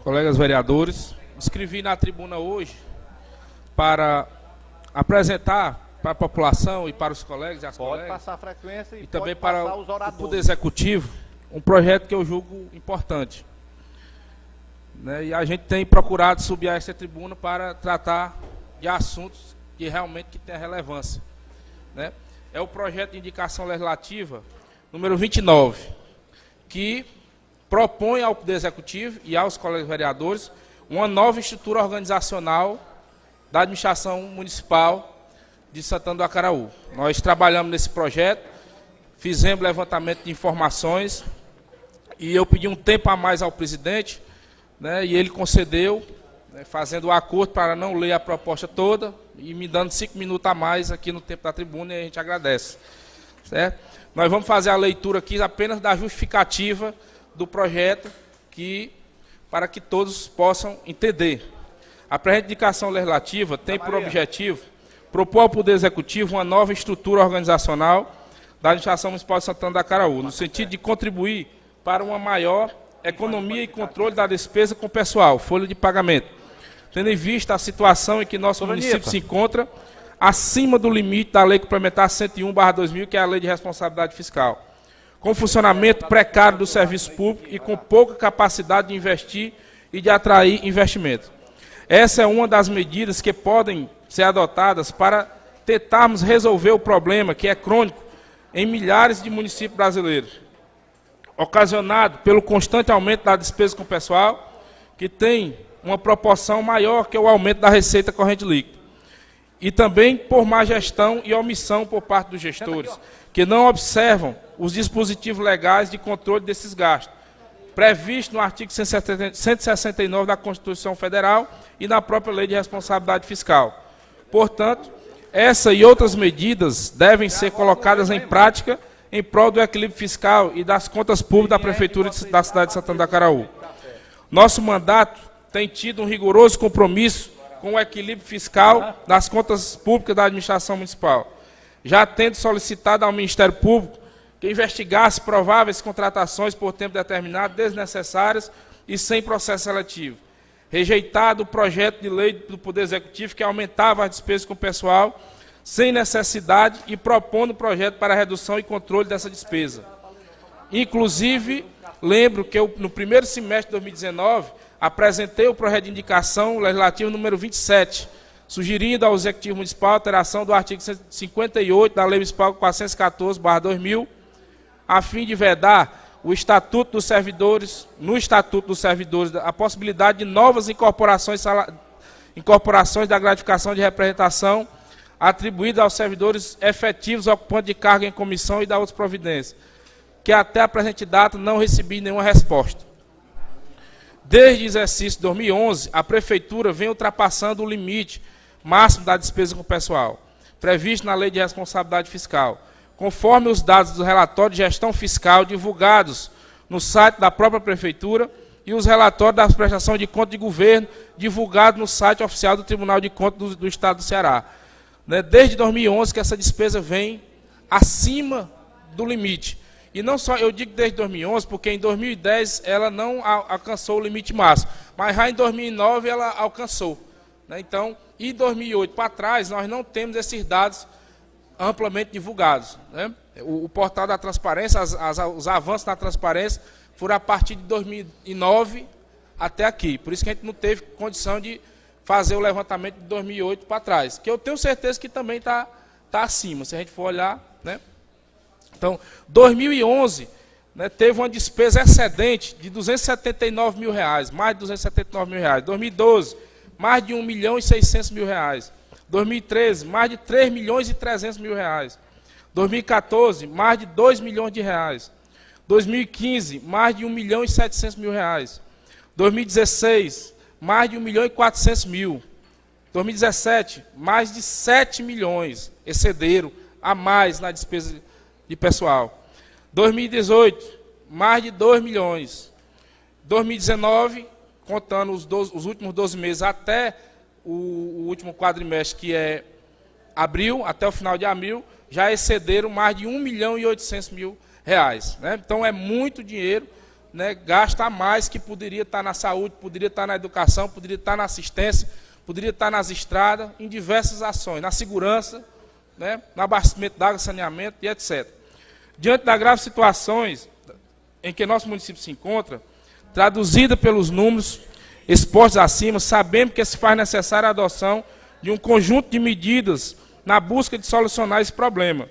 colegas vereadores, me inscrevi na tribuna hoje para apresentar para a população e para os colegas e as colegas, passar a frequência e também para o Poder Executivo, um projeto que eu julgo importante. E a gente tem procurado subir a essa tribuna para tratar de assuntos que realmente têm relevância. É o projeto de indicação legislativa número 29, que propõe ao Poder Executivo e aos colegas vereadores uma nova estrutura organizacional da administração municipal de Santana do Acaraú. Nós trabalhamos nesse projeto, fizemos levantamento de informações e eu pedi um tempo a mais ao presidente, e ele concedeu, fazendo o acordo para não ler a proposta toda e me dando 5 minutos a mais aqui no tempo da tribuna, e a gente agradece. Certo? Nós vamos fazer a leitura aqui apenas da justificativa do projeto, para que todos possam entender. A presente indicação legislativa tem por objetivo propor ao Poder Executivo uma nova estrutura organizacional da administração municipal de Santana do Acaraú, no sentido de contribuir para uma maior economia e controle da despesa com pessoal, folha de pagamento, tendo em vista a situação em que nosso município se encontra acima do limite da Lei Complementar 101/2000, que é a Lei de Responsabilidade Fiscal, com funcionamento precário do serviço público e com pouca capacidade de investir e de atrair investimento. Essa é uma das medidas que podem ser adotadas para tentarmos resolver o problema, que é crônico, em milhares de municípios brasileiros, ocasionado pelo constante aumento da despesa com o pessoal, que tem uma proporção maior que o aumento da receita corrente líquida. E também por má gestão e omissão por parte dos gestores, que não observam os dispositivos legais de controle desses gastos, previsto no artigo 169 da Constituição Federal e na própria Lei de Responsabilidade Fiscal. Portanto, essa e outras medidas devem ser colocadas em prática em prol do equilíbrio fiscal e das contas públicas da Prefeitura da cidade de Santana do Acaraú. Nosso mandato tem tido um rigoroso compromisso com o equilíbrio fiscal das contas públicas da administração municipal, já tendo solicitado ao Ministério Público que investigasse prováveis contratações por tempo determinado, desnecessárias e sem processo seletivo. Rejeitado o projeto de lei do Poder Executivo que aumentava as despesas com o pessoal sem necessidade e propondo um projeto para a redução e controle dessa despesa. Inclusive, lembro que eu, no primeiro semestre de 2019, apresentei o projeto de indicação legislativo número 27, sugerindo ao Executivo Municipal a alteração do artigo 158 da Lei Municipal 414/2000, a fim de vedar o Estatuto dos Servidores, no Estatuto dos Servidores, a possibilidade de novas incorporações da gratificação de representação atribuída aos servidores efetivos ocupantes de cargo em comissão e da outras providências, que até a presente data não recebi nenhuma resposta. Desde o exercício de 2011, a Prefeitura vem ultrapassando o limite máximo da despesa com o pessoal, previsto na Lei de Responsabilidade Fiscal, conforme os dados do relatório de gestão fiscal divulgados no site da própria Prefeitura e os relatórios da prestação de contas de governo divulgados no site oficial do Tribunal de Contas do Estado do Ceará. Desde 2011 que essa despesa vem acima do limite. E não só, eu digo desde 2011, porque em 2010 ela não alcançou o limite máximo, mas já em 2009 ela alcançou. Então, em 2008 para trás, nós não temos esses dados amplamente divulgados. O portal da transparência, os avanços na transparência foram a partir de 2009 até aqui. Por isso que a gente não teve condição de fazer o levantamento de 2008 para trás, que eu tenho certeza que também está acima, se a gente for olhar. Então, 2011, teve uma despesa excedente de R$279 mil, mais de R$279 mil. 2012, mais de R$1.600.000. 2013, mais de R$3.300.000. 2014, mais de R$2 milhões. 2015, mais de R$1.700.000. 2016, mais de R$1.400.000. 2017, mais de 7 milhões excederam a mais na despesa de pessoal. 2018, mais de 2 milhões. 2019, contando os últimos 12 meses até o último quadrimestre, que é abril, até o final de abril, já excederam mais de R$1.800.000. Então é muito dinheiro, né, gasta a mais que poderia estar na saúde, poderia estar na educação, poderia estar na assistência, poderia estar nas estradas, em diversas ações, na segurança, né, no abastecimento d'água, saneamento e etc. Diante das graves situações em que nosso município se encontra, traduzida pelos números expostos acima, sabemos que se faz necessária a adoção de um conjunto de medidas na busca de solucionar esse problema,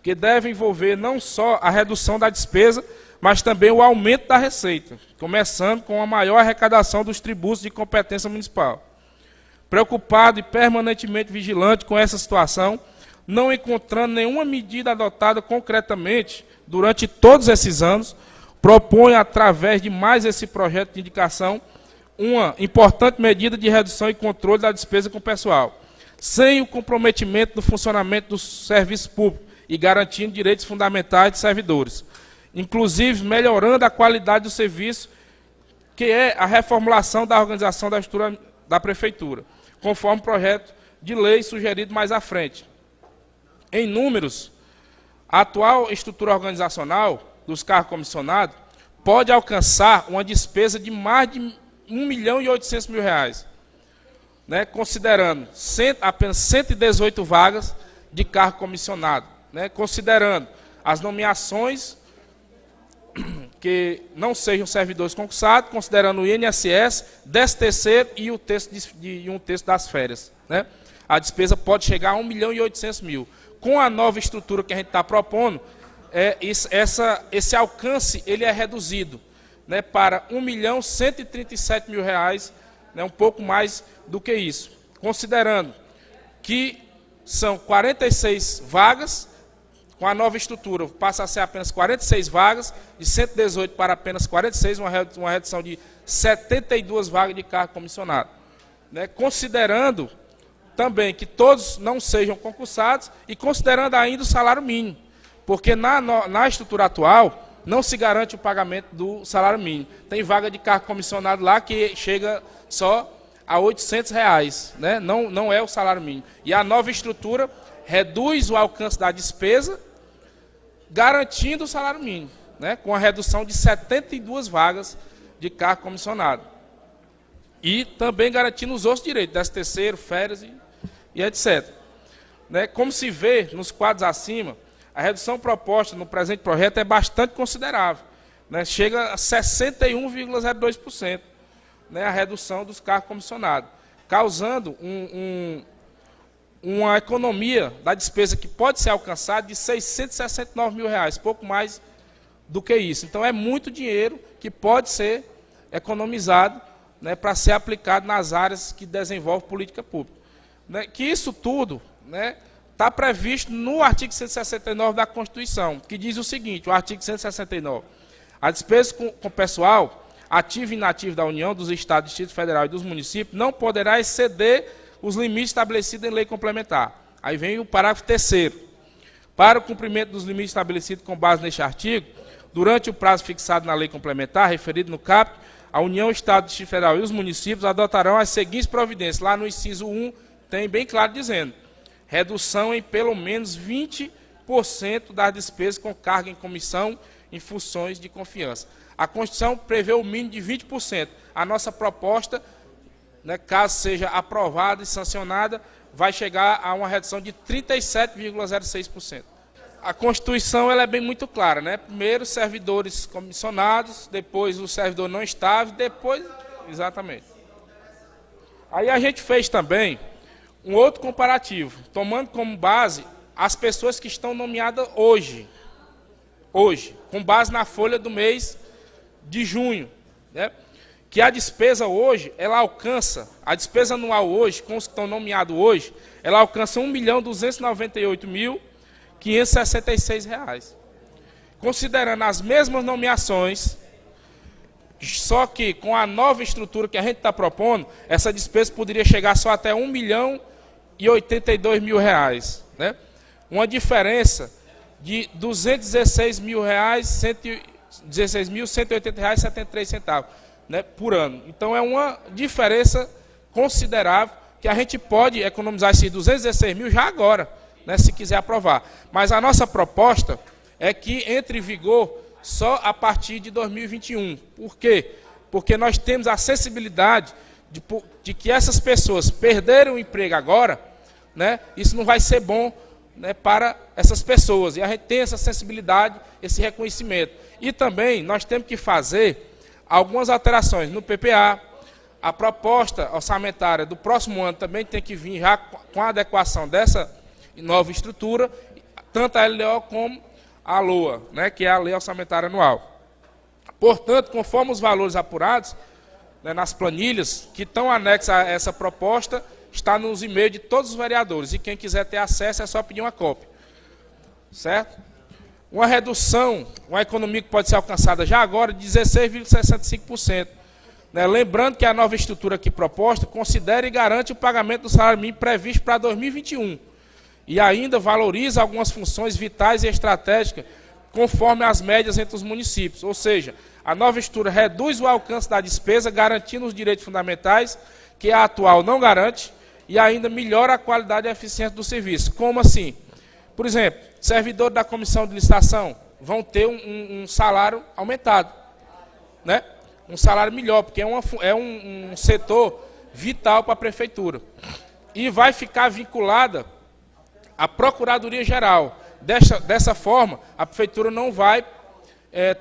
que deve envolver não só a redução da despesa, mas também o aumento da receita, começando com a maior arrecadação dos tributos de competência municipal. Preocupado e permanentemente vigilante com essa situação, não encontrando nenhuma medida adotada concretamente durante todos esses anos, propõe, através de mais esse projeto de indicação, uma importante medida de redução e controle da despesa com o pessoal, sem o comprometimento do funcionamento do serviço público e garantindo direitos fundamentais dos servidores, inclusive melhorando a qualidade do serviço, que é a reformulação da organização da estrutura da Prefeitura, conforme o projeto de lei sugerido mais à frente. Em números, a atual estrutura organizacional dos cargos comissionados pode alcançar uma despesa de mais de R$1.800.000, né, considerando apenas 118 vagas de cargo comissionado, né, considerando as nomeações que não sejam servidores concursados, considerando o INSS, 13º e um terço das férias, né, a despesa pode chegar a R$1.800.000. Com a nova estrutura que a gente está propondo, esse alcance ele é reduzido, né, para R$1.137.000, né, um pouco mais do que isso. Considerando que são 46 vagas, com a nova estrutura passa a ser apenas 46 vagas, de 118 para apenas 46, uma redução de 72 vagas de cargo comissionado. Né, considerando também que todos não sejam concursados e considerando ainda o salário mínimo, porque na estrutura atual não se garante o pagamento do salário mínimo. Tem vaga de cargo comissionado lá que chega só a R$800, né? Não é o salário mínimo. E a nova estrutura reduz o alcance da despesa, garantindo o salário mínimo, né? Com a redução de 72 vagas de cargo comissionado. E também garantindo os outros direitos, 13º, férias e etc. Né? Como se vê nos quadros acima, a redução proposta no presente projeto é bastante considerável, né? Chega a 61,02%, né? A redução dos cargos comissionados, causando uma economia da despesa que pode ser alcançada de R$669.000, pouco mais do que isso. Então é muito dinheiro que pode ser economizado, né, para ser aplicado nas áreas que desenvolvem política pública. Né, que isso tudo, né, está previsto no artigo 169 da Constituição, que diz o seguinte, o artigo 169, a despesa com pessoal ativo e inativo da União, dos Estados, Distrito Federal e dos municípios não poderá exceder os limites estabelecidos em lei complementar. Aí vem o parágrafo 3º. Para o cumprimento dos limites estabelecidos com base neste artigo, durante o prazo fixado na lei complementar, referido no caput, a União, Estado, Distrito Federal e os municípios adotarão as seguintes providências. Lá no inciso 1 tem bem claro dizendo, redução em pelo menos 20% das despesas com carga em comissão em funções de confiança. A Constituição prevê o mínimo de 20%. A nossa proposta, né, caso seja aprovada e sancionada, vai chegar a uma redução de 37,06%. A Constituição ela é bem muito clara, né? Primeiro servidores comissionados, depois o servidor não estável, depois... Exatamente. Aí a gente fez também um outro comparativo, tomando como base as pessoas que estão nomeadas hoje, com base na folha do mês de junho, né? Que a despesa hoje, ela alcança, a despesa anual hoje, com os que estão nomeados hoje, ela alcança R$1.298.566. Considerando as mesmas nomeações, só que com a nova estrutura que a gente está propondo, essa despesa poderia chegar só até R$1.082.000, né? Uma diferença de R$216.180,73, né, por ano. Então é uma diferença considerável que a gente pode economizar esses 216 mil já agora, né, se quiser aprovar. Mas a nossa proposta é que entre em vigor só a partir de 2021. Por quê? Porque nós temos a sensibilidade de que essas pessoas perderem o emprego agora, né, isso não vai ser bom, né, para essas pessoas. E a gente tem essa sensibilidade, esse reconhecimento. E também nós temos que fazer algumas alterações no PPA. A proposta orçamentária do próximo ano também tem que vir já com a adequação dessa nova estrutura, tanto a LDO como a LOA, né, que é a Lei Orçamentária Anual. Portanto, conforme os valores apurados, né, nas planilhas que estão anexas a essa proposta, está nos e-mails de todos os vereadores. E quem quiser ter acesso é só pedir uma cópia. Certo? Uma redução, uma economia que pode ser alcançada já agora, de 16,65%. Né? Lembrando que a nova estrutura aqui proposta considera e garante o pagamento do salário mínimo previsto para 2021. E ainda valoriza algumas funções vitais e estratégicas conforme as médias entre os municípios. Ou seja, a nova estrutura reduz o alcance da despesa, garantindo os direitos fundamentais, que a atual não garante, e ainda melhora a qualidade e a eficiência do serviço. Como assim? Por exemplo, servidores da comissão de licitação vão ter um salário aumentado, né? Um salário melhor, porque é um setor vital para a prefeitura. E vai ficar vinculada à Procuradoria-Geral. Dessa forma, a prefeitura não vai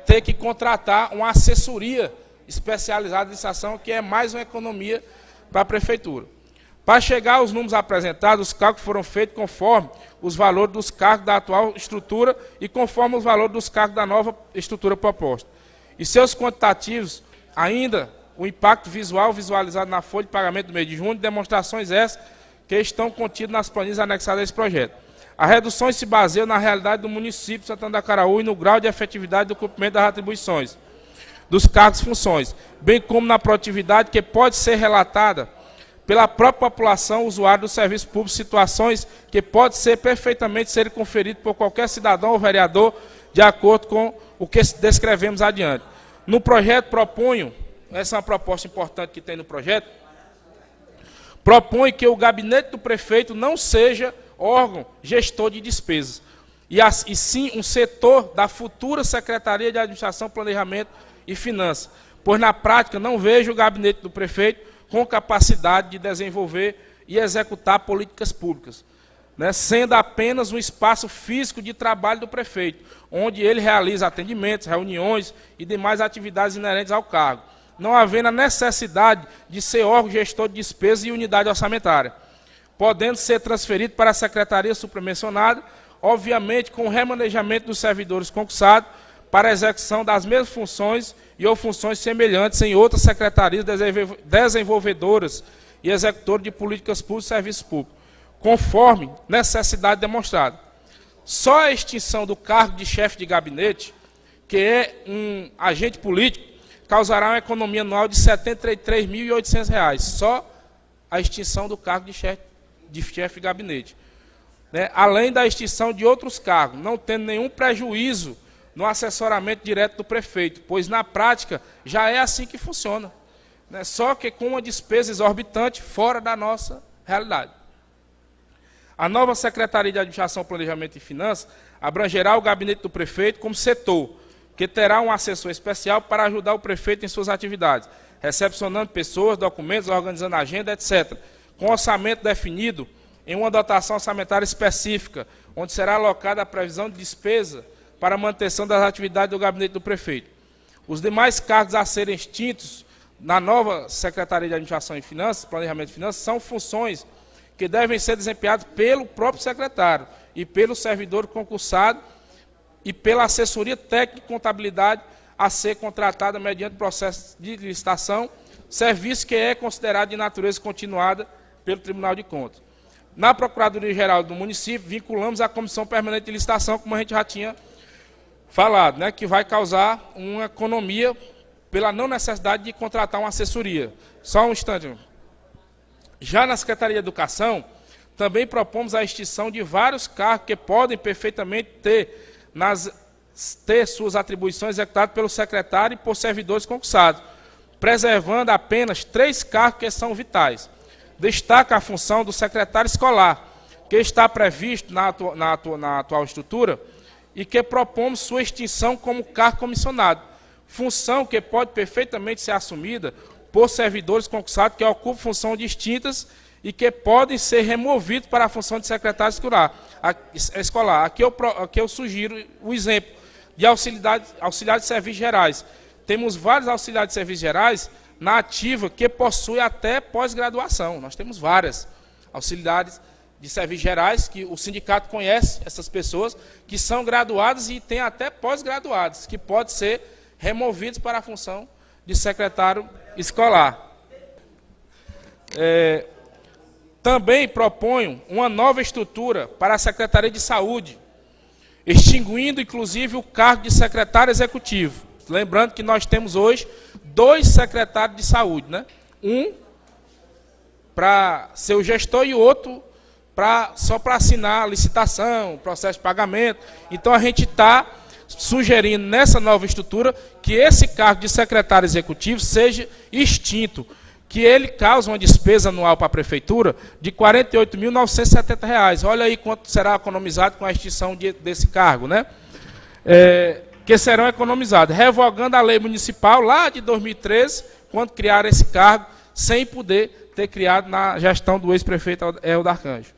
ter que contratar uma assessoria especializada de licitação, que é mais uma economia para a prefeitura. Para chegar aos números apresentados, os cálculos foram feitos conforme os valores dos cargos da atual estrutura e conforme os valores dos cargos da nova estrutura proposta. E seus quantitativos, ainda o impacto visual visualizado na folha de pagamento do mês de junho, demonstrações essas que estão contidas nas planilhas anexadas a esse projeto. As reduções se baseiam na realidade do município de Santana do Acaraú e no grau de efetividade do cumprimento das atribuições, dos cargos e funções, bem como na produtividade que pode ser relatada pela própria população usuária do serviço público, situações que podem ser perfeitamente serem conferidas por qualquer cidadão ou vereador, de acordo com o que descrevemos adiante. No projeto proponho, essa é uma proposta importante que tem no projeto, propõe que o gabinete do prefeito não seja órgão gestor de despesas, e sim um setor da futura Secretaria de Administração, Planejamento e Finanças, pois na prática não vejo o gabinete do prefeito com capacidade de desenvolver e executar políticas públicas, né, sendo apenas um espaço físico de trabalho do prefeito, onde ele realiza atendimentos, reuniões e demais atividades inerentes ao cargo, não havendo a necessidade de ser órgão gestor de despesas e unidade orçamentária, podendo ser transferido para a secretaria supramencionada, obviamente com o remanejamento dos servidores concursados para a execução das mesmas funções e ou funções semelhantes em outras secretarias desenvolvedoras e executoras de políticas públicas e serviços públicos, conforme necessidade demonstrada. Só a extinção do cargo de chefe de gabinete, que é um agente político, causará uma economia anual de R$ 73.800, só a extinção do cargo de chefe de gabinete. Né? Além da extinção de outros cargos, não tendo nenhum prejuízo no assessoramento direto do prefeito, pois na prática já é assim que funciona, né? Só que com uma despesa exorbitante fora da nossa realidade. A nova Secretaria de Administração, Planejamento e Finanças abrangerá o gabinete do prefeito como setor, que terá um assessor especial para ajudar o prefeito em suas atividades, recepcionando pessoas, documentos, organizando agenda, etc., com orçamento definido em uma dotação orçamentária específica, onde será alocada a previsão de despesa para a manutenção das atividades do gabinete do prefeito. Os demais cargos a serem extintos na nova Secretaria de Administração e Finanças, Planejamento e Finanças, são funções que devem ser desempenhadas pelo próprio secretário e pelo servidor concursado e pela assessoria técnica e contabilidade a ser contratada mediante processo de licitação, serviço que é considerado de natureza continuada pelo Tribunal de Contas. Na Procuradoria-Geral do município, vinculamos a Comissão Permanente de Licitação, como a gente já tinha falado, né, que vai causar uma economia pela não necessidade de contratar uma assessoria. Só um instante. Já na Secretaria de Educação, também propomos a extinção de vários cargos que podem perfeitamente ter suas atribuições executadas pelo secretário e por servidores concursados, preservando apenas 3 cargos que são vitais. Destaca a função do secretário escolar, que está previsto na atual estrutura, e que propomos sua extinção como cargo comissionado, função que pode perfeitamente ser assumida por servidores concursados que ocupam funções distintas e que podem ser removidos para a função de secretário escolar. Aqui eu sugiro o exemplo de auxiliar de serviços gerais. Temos vários auxiliares de serviços gerais na ativa que possuem até pós-graduação. Nós temos várias auxiliares de serviços gerais, que o sindicato conhece essas pessoas, que são graduadas e têm até pós-graduadas, que podem ser removidos para a função de secretário escolar. Também proponho uma nova estrutura para a Secretaria de Saúde, extinguindo, inclusive, o cargo de secretário executivo. Lembrando que nós temos hoje 2 secretários de saúde, né? Um para ser o gestor e o outro só para assinar a licitação, processo de pagamento. Então, a gente está sugerindo nessa nova estrutura que esse cargo de secretário executivo seja extinto, que ele causa uma despesa anual para a prefeitura de R$ 48.970. Olha aí quanto será economizado com a extinção desse cargo, né? Que serão economizados, revogando a lei municipal lá de 2013, quando criaram esse cargo, sem poder ter criado na gestão do ex-prefeito Eldo Arcanjo.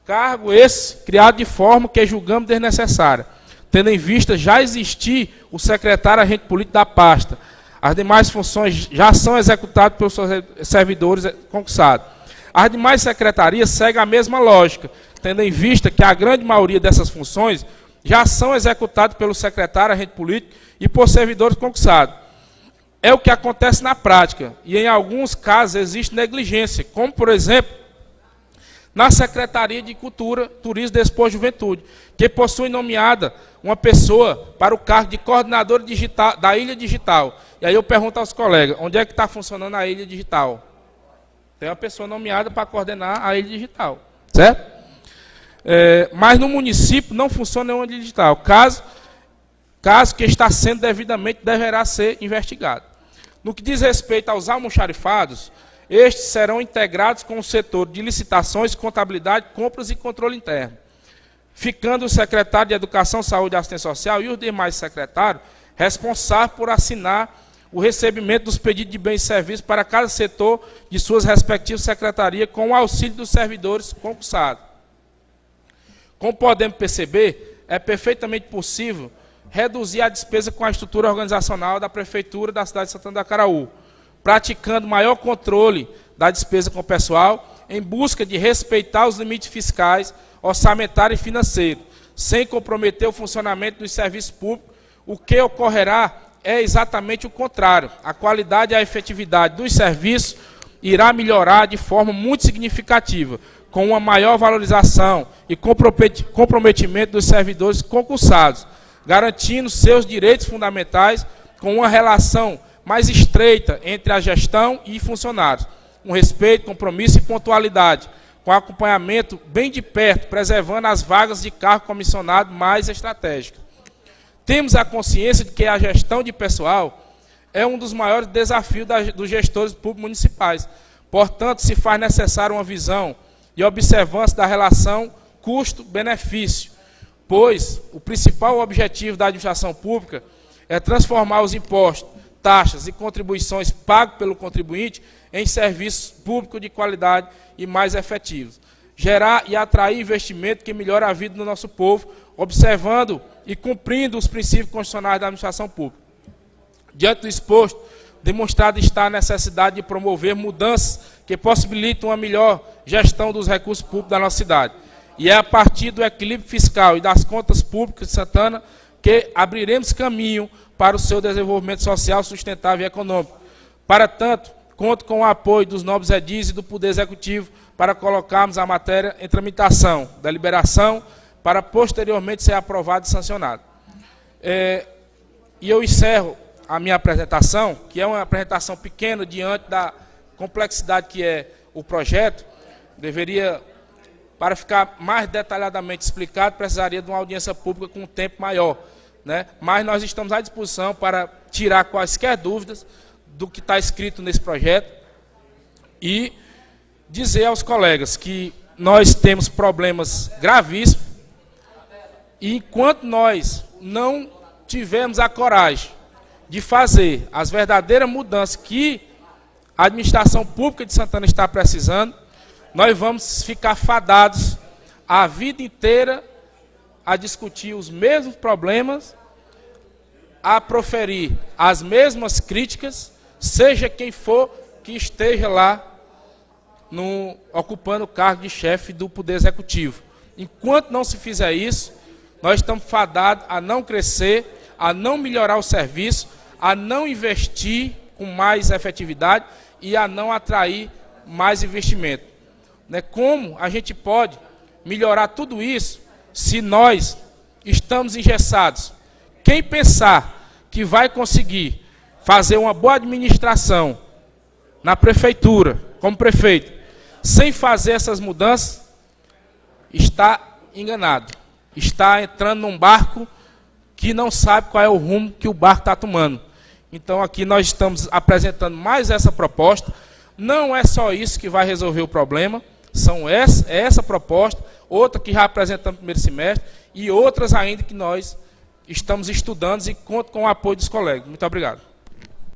Cargo esse criado de forma que julgamos desnecessária, tendo em vista já existir o secretário agente político da pasta. As demais funções já são executadas pelos servidores concursados. As demais secretarias seguem a mesma lógica, tendo em vista que a grande maioria dessas funções já são executadas pelo secretário agente político e por servidores concursados. É o que acontece na prática, e em alguns casos existe negligência, como, por exemplo, na Secretaria de Cultura, Turismo, Desporto e Juventude, que possui nomeada uma pessoa para o cargo de coordenador digital, da Ilha Digital. E aí eu pergunto aos colegas, onde é que está funcionando a Ilha Digital? Tem uma pessoa nomeada para coordenar a Ilha Digital, certo? Mas no município não funciona nenhuma Ilha Digital. Caso que está sendo devidamente, deverá ser investigado. No que diz respeito aos almoxarifados, estes serão integrados com o setor de licitações, contabilidade, compras e controle interno, ficando o secretário de Educação, Saúde e Assistência Social e os demais secretários responsáveis por assinar o recebimento dos pedidos de bens e serviços para cada setor de suas respectivas secretarias, com o auxílio dos servidores concursados. Como podemos perceber, é perfeitamente possível reduzir a despesa com a estrutura organizacional da Prefeitura da cidade de Santana do Acaraú, praticando maior controle da despesa com o pessoal, em busca de respeitar os limites fiscais, orçamentários e financeiros, sem comprometer o funcionamento dos serviços públicos. O que ocorrerá é exatamente o contrário. A qualidade e a efetividade dos serviços irá melhorar de forma muito significativa, com uma maior valorização e comprometimento dos servidores concursados, garantindo seus direitos fundamentais com uma relação mais estreita entre a gestão e funcionários, com respeito, compromisso e pontualidade, com acompanhamento bem de perto, preservando as vagas de cargo comissionado mais estratégicas. Temos a consciência de que a gestão de pessoal é um dos maiores desafios dos gestores públicos municipais. Portanto, se faz necessária uma visão e observância da relação custo-benefício, pois o principal objetivo da administração pública é transformar os impostos, taxas e contribuições pagos pelo contribuinte em serviços públicos de qualidade e mais efetivos. Gerar e atrair investimento que melhore a vida do nosso povo, observando e cumprindo os princípios constitucionais da administração pública. Diante do exposto, demonstrada está a necessidade de promover mudanças que possibilitam uma melhor gestão dos recursos públicos da nossa cidade. E é a partir do equilíbrio fiscal e das contas públicas de Santana que abriremos caminho para o seu desenvolvimento social, sustentável e econômico. Para tanto, conto com o apoio dos nobres edis e do Poder Executivo para colocarmos a matéria em tramitação, deliberação, para posteriormente ser aprovado e sancionado. E eu encerro a minha apresentação, que é uma apresentação pequena diante da complexidade que é o projeto. Para ficar mais detalhadamente explicado, precisaria de uma audiência pública com um tempo maior, né? Mas nós estamos à disposição para tirar quaisquer dúvidas do que está escrito nesse projeto e dizer aos colegas que nós temos problemas gravíssimos. E enquanto nós não tivermos a coragem de fazer as verdadeiras mudanças que a administração pública de Santana está precisando, nós vamos ficar fadados a vida inteira a discutir os mesmos problemas, a proferir as mesmas críticas, seja quem for que esteja lá ocupando o cargo de chefe do Poder Executivo. Enquanto não se fizer isso, nós estamos fadados a não crescer, a não melhorar o serviço, a não investir com mais efetividade e a não atrair mais investimento. Como a gente pode melhorar tudo isso se nós estamos engessados? Quem pensar que vai conseguir fazer uma boa administração na prefeitura, como prefeito, sem fazer essas mudanças, está enganado. Está entrando num barco que não sabe qual é o rumo que o barco está tomando. Então aqui nós estamos apresentando mais essa proposta. Não é só isso que vai resolver o problema, é essa proposta, outra que já apresentamos no primeiro semestre e outras ainda que nós estamos estudando e conto com o apoio dos colegas. Muito obrigado.